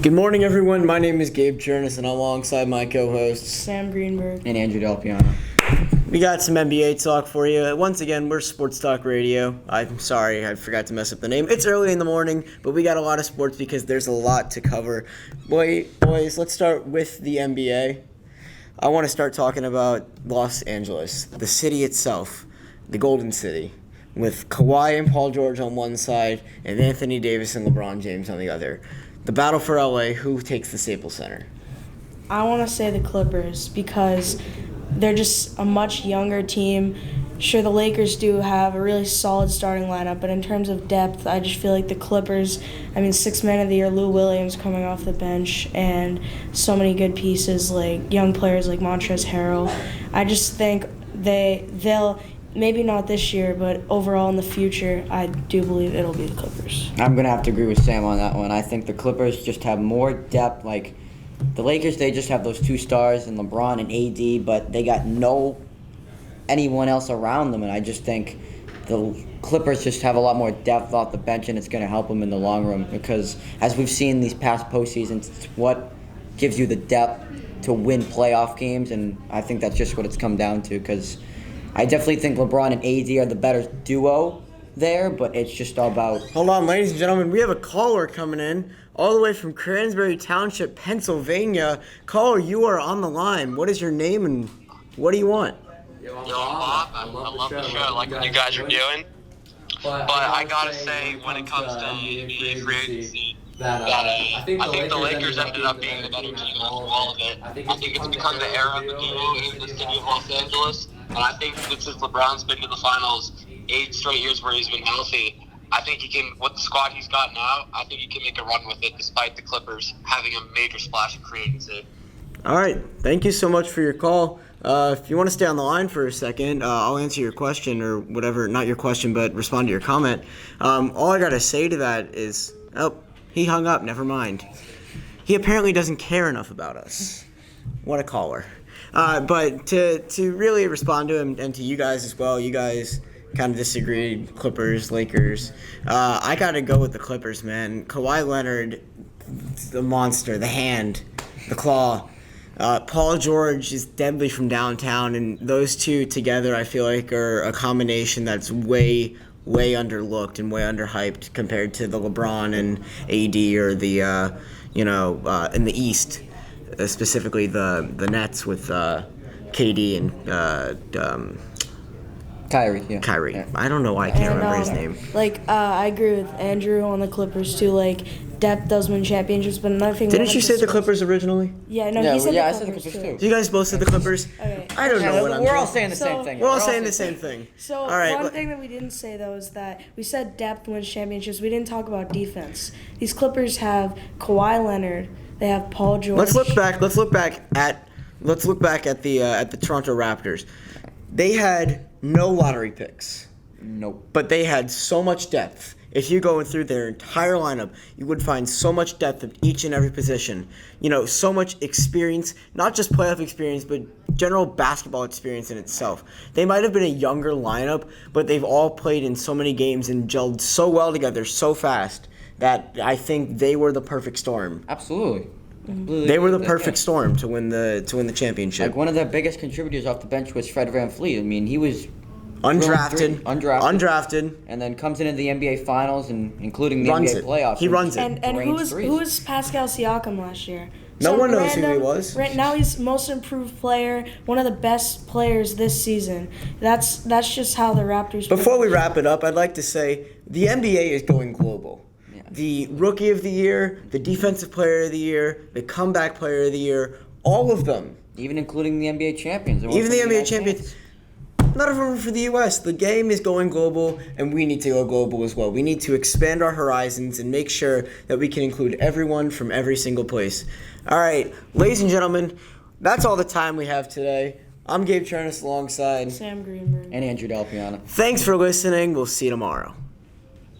Good morning, everyone. My name is Gabe and I'm alongside my co-hosts Sam Greenberg and Andrew Delpiano. We got some NBA talk for you. Once again, we're Sports Talk Radio. I'm sorry, I forgot to mess up the name. It's early in the morning, but we got a lot of sports because there's a lot to cover. Boys, let's start with the NBA. I want to start talking about Los Angeles, the city itself, the Golden City, with Kawhi and Paul George on one side and Anthony Davis and LeBron James on the other. The battle for LA, who takes the Staples Center? I want to say the Clippers because they're just a much younger team. Sure, the Lakers do have a really solid starting lineup, but in terms of depth, I just feel like the Clippers, Sixth Man of the Year, Lou Williams coming off the bench, and so many good pieces like young players like Montrezl Harrell. I just think they'll, maybe not this year, but overall in the future, I do believe it'll be the Clippers. I'm going to have to agree with Sam on that one. I think the Clippers just have more depth. Like, the Lakers, they just have those two stars in LeBron and AD, but they got anyone else around them, and I just think the Clippers just have a lot more depth off the bench, and it's going to help them in the long run because, as we've seen these past postseasons, it's what gives you the depth to win playoff games, and I think that's just what it's come down to because I definitely think LeBron and AD are the better duo there, but it's just all about... Hold on, ladies and gentlemen. We have a caller coming in all the way from Cransbury Township, Pennsylvania. Caller, you are on the line. What is your name and what do you want? Yo, I'm Bob. I love the show. I like what you guys are doing. But I gotta say, when it comes to NBA free agency, I think the Lakers ended up being the better team after all of it. I think it's become the era of the duo in the city of Los Angeles. And I think that since LeBron's been to the finals 8 straight years where he's been healthy, I think he can, with the squad he's got now, I think he can make a run with it despite the Clippers having a major splash in free agency. All right. Thank you so much for your call. If you want to stay on the line for a second, I'll answer your question or whatever. Not your question, but respond to your comment. All I got to say to that is, he hung up. Never mind. He apparently doesn't care enough about us. What a caller. But to really respond to him and to you guys as well, you guys kind of disagreed, Clippers, Lakers. I got to go with the Clippers, man. Kawhi Leonard, the monster, the hand, the claw. Paul George is deadly from downtown, and those two together I feel like are a combination that's way underlooked and way underhyped compared to the LeBron and AD or the, in the East. Specifically the Nets with KD and Kyrie. Yeah. Kyrie. Yeah. I don't know why I can't remember his name. I agree with Andrew on the Clippers too. Depth does win championships, but another thing. Didn't you say the Clippers originally? Yeah, no, Yeah, he said I the said the Clippers Clippers too. You guys both said the Clippers? Okay. I don't know what I'm We're saying. all saying the same thing. We're all saying the same thing. So all right, one thing that we didn't say though is that we said depth wins championships. We didn't talk about defense. These Clippers have Kawhi Leonard. They have Paul George. Let's look back at the Toronto Raptors. They had no lottery picks. Nope. But they had so much depth. If you go through their entire lineup, you would find so much depth at each and every position. So much experience, not just playoff experience, but general basketball experience in itself. They might have been a younger lineup, but they've all played in so many games and gelled so well together so fast that I think they were the perfect storm. Absolutely. They were the perfect storm to win the championship. Like, one of their biggest contributors off the bench was Fred VanVleet. He was undrafted, and then comes into the NBA Finals and including the runs NBA playoffs. He runs it. And who was Pascal Siakam last year? No one knows who he was. Right now, he's most improved player, one of the best players this season. That's just how the Raptors. Before we wrap it up, I'd like to say the NBA is going global. Yeah. The Rookie of the Year, the Defensive Player of the Year, the Comeback Player of the Year, all of them. Even including the NBA champions. Even the NBA champions. Not even for the U.S. The game is going global, and we need to go global as well. We need to expand our horizons and make sure that we can include everyone from every single place. All right, ladies and gentlemen, that's all the time we have today. I'm Gabe Chernis alongside Sam Greenberg and Andrew Delpiano. Thanks for listening. We'll see you tomorrow.